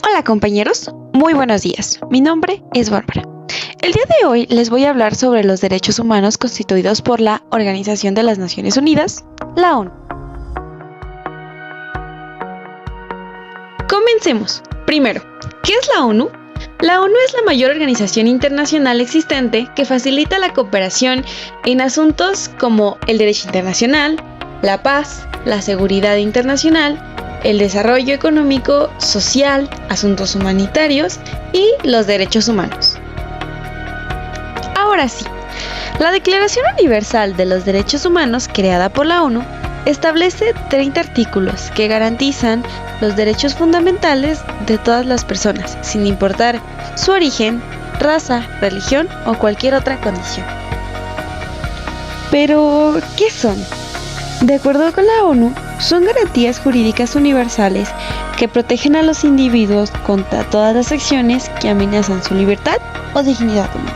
Hola compañeros, muy buenos días. Mi nombre es Bárbara. El día de hoy les voy a hablar sobre los derechos humanos constituidos por la Organización de las Naciones Unidas, la ONU. Comencemos. Primero, ¿qué es la ONU? La ONU es la mayor organización internacional existente que facilita la cooperación en asuntos como el derecho internacional, la paz, la seguridad internacional, el desarrollo económico, social, asuntos humanitarios y los derechos humanos. Ahora sí, la Declaración Universal de los Derechos Humanos, creada por la ONU, establece 30 artículos que garantizan los derechos fundamentales de todas las personas, sin importar su origen, raza, religión o cualquier otra condición. Pero, ¿qué son? De acuerdo con la ONU, son garantías jurídicas universales que protegen a los individuos contra todas las acciones que amenazan su libertad o dignidad humana.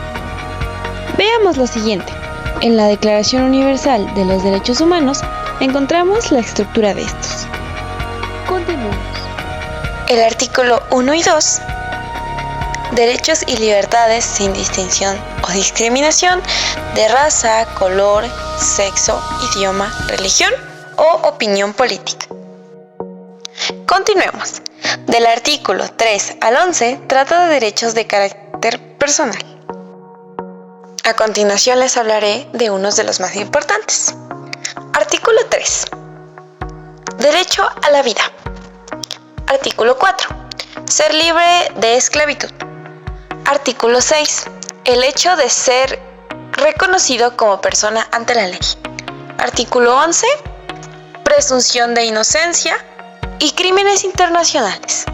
Veamos lo siguiente. En la Declaración Universal de los Derechos Humanos encontramos la estructura de estos. Continuemos. El artículo 1 y 2. Derechos y libertades sin distinción o discriminación de raza, color, sexo, idioma, religión o opinión política. Continuemos. Del artículo 3 al 11 trata de derechos de carácter personal. A continuación les hablaré de unos de los más importantes. Artículo 3. Derecho a la vida. Artículo 4. Ser libre de esclavitud. Artículo 6. El hecho de ser reconocido como persona ante la ley. Artículo 11. Presunción de inocencia y crímenes internacionales.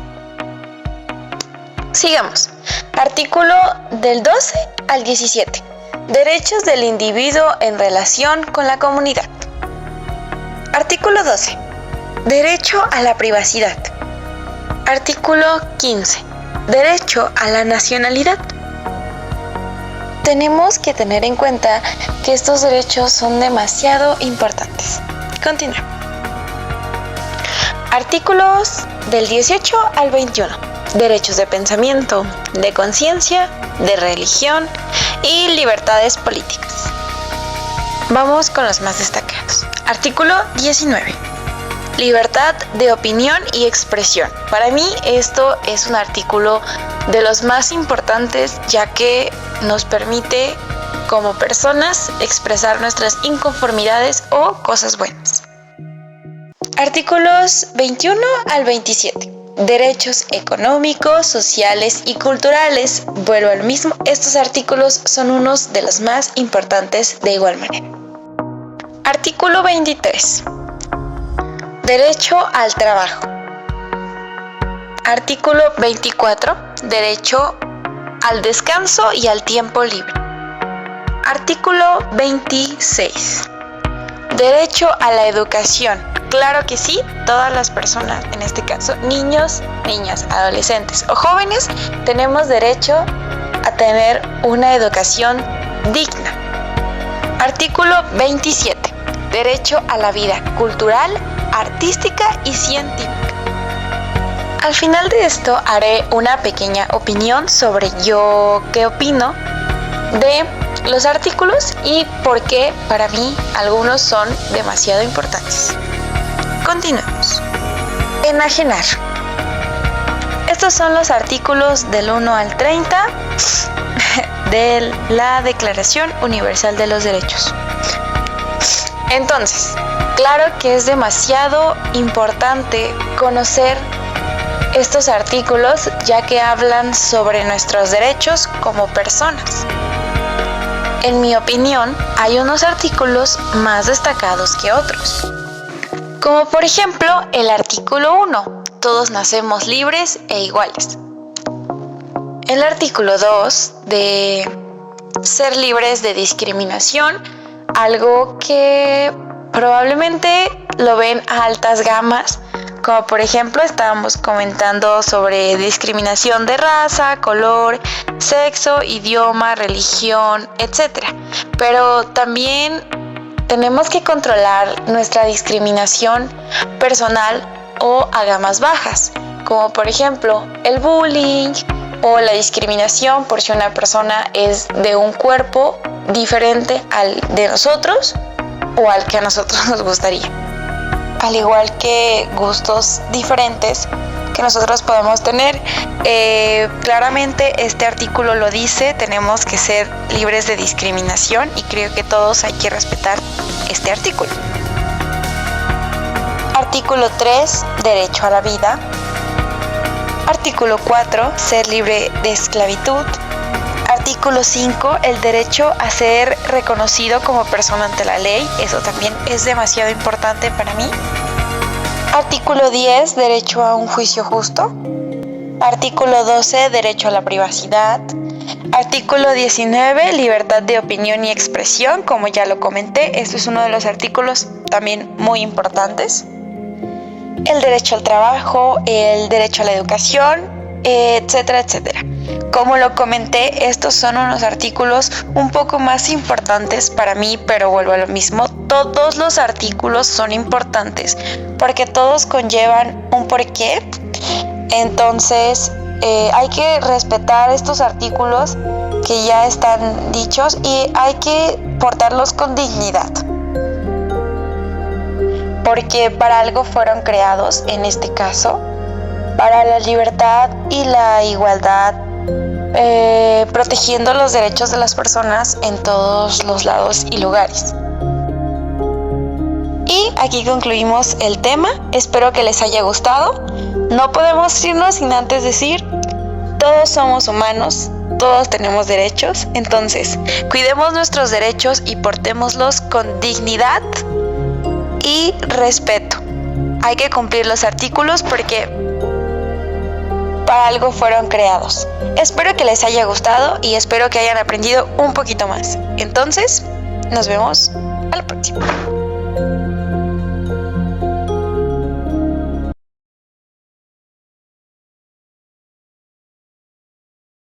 Sigamos. Artículo del 12 al 17. Derechos del individuo en relación con la comunidad. Artículo 12. Derecho a la privacidad. Artículo 15. Derecho a la nacionalidad. Tenemos que tener en cuenta que estos derechos son demasiado importantes. Continuemos. Artículos del 18 al 21. Derechos de pensamiento, de conciencia, de religión y libertades políticas. Vamos con los más destacados. Artículo 19. Libertad de opinión y expresión. Para mí esto es un artículo de los más importantes, ya que nos permite como personas expresar nuestras inconformidades o cosas buenas. Artículos 21 al 27. Derechos económicos, sociales y culturales. Vuelvo al mismo. Estos artículos son unos de los más importantes de igual manera. Artículo 23. Derecho al trabajo. Artículo 24. Derecho al descanso y al tiempo libre. Artículo 26. Derecho a la educación. Claro que sí, todas las personas, en este caso niños, niñas, adolescentes o jóvenes, tenemos derecho a tener una educación digna. Artículo 27. Derecho a la vida cultural, artística y científica. Al final de esto haré una pequeña opinión sobre yo qué opino de los artículos y por qué para mí algunos son demasiado importantes. Continuemos. Enajenar. Estos son los artículos del 1 al 30 de la Declaración Universal de los Derechos. Entonces, claro que es demasiado importante conocer estos artículos, ya que hablan sobre nuestros derechos como personas. En mi opinión, hay unos artículos más destacados que otros. Como por ejemplo el artículo 1, todos nacemos libres e iguales. El artículo 2, de ser libres de discriminación, algo que probablemente lo ven a altas gamas, como por ejemplo estábamos comentando sobre discriminación de raza, color, sexo, idioma, religión, etc. Pero también tenemos que controlar nuestra discriminación personal o a gamas bajas, como por ejemplo el bullying o la discriminación por si una persona es de un cuerpo diferente al de nosotros o al que a nosotros nos gustaría. Al igual que gustos diferentes que nosotros podemos tener. Claramente este artículo lo dice, tenemos que ser libres de discriminación y creo que todos hay que respetar este artículo. Artículo 3, derecho a la vida. Artículo 4, ser libre de esclavitud. Artículo 5, el derecho a ser reconocido como persona ante la ley. Eso también es demasiado importante para mí. Artículo 10, derecho a un juicio justo. Artículo 12, derecho a la privacidad. Artículo 19, libertad de opinión y expresión, como ya lo comenté. Esto es uno de los artículos también muy importantes. El derecho al trabajo, el derecho a la educación, etcétera, etcétera. Como lo comenté, estos son unos artículos un poco más importantes para mí, pero vuelvo a lo mismo. Todos los artículos son importantes porque todos conllevan un porqué. Entonces, hay que respetar estos artículos que ya están dichos y hay que portarlos con dignidad. Porque para algo fueron creados, en este caso, para la libertad y la igualdad, protegiendo los derechos de las personas en todos los lados y lugares. Y aquí concluimos el tema, espero que les haya gustado. No podemos irnos sin antes decir, todos somos humanos, todos tenemos derechos, entonces cuidemos nuestros derechos y portémoslos con dignidad y respeto. Hay que cumplir los artículos porque para algo fueron creados. Espero que les haya gustado y espero que hayan aprendido un poquito más. Entonces, nos vemos a la próxima.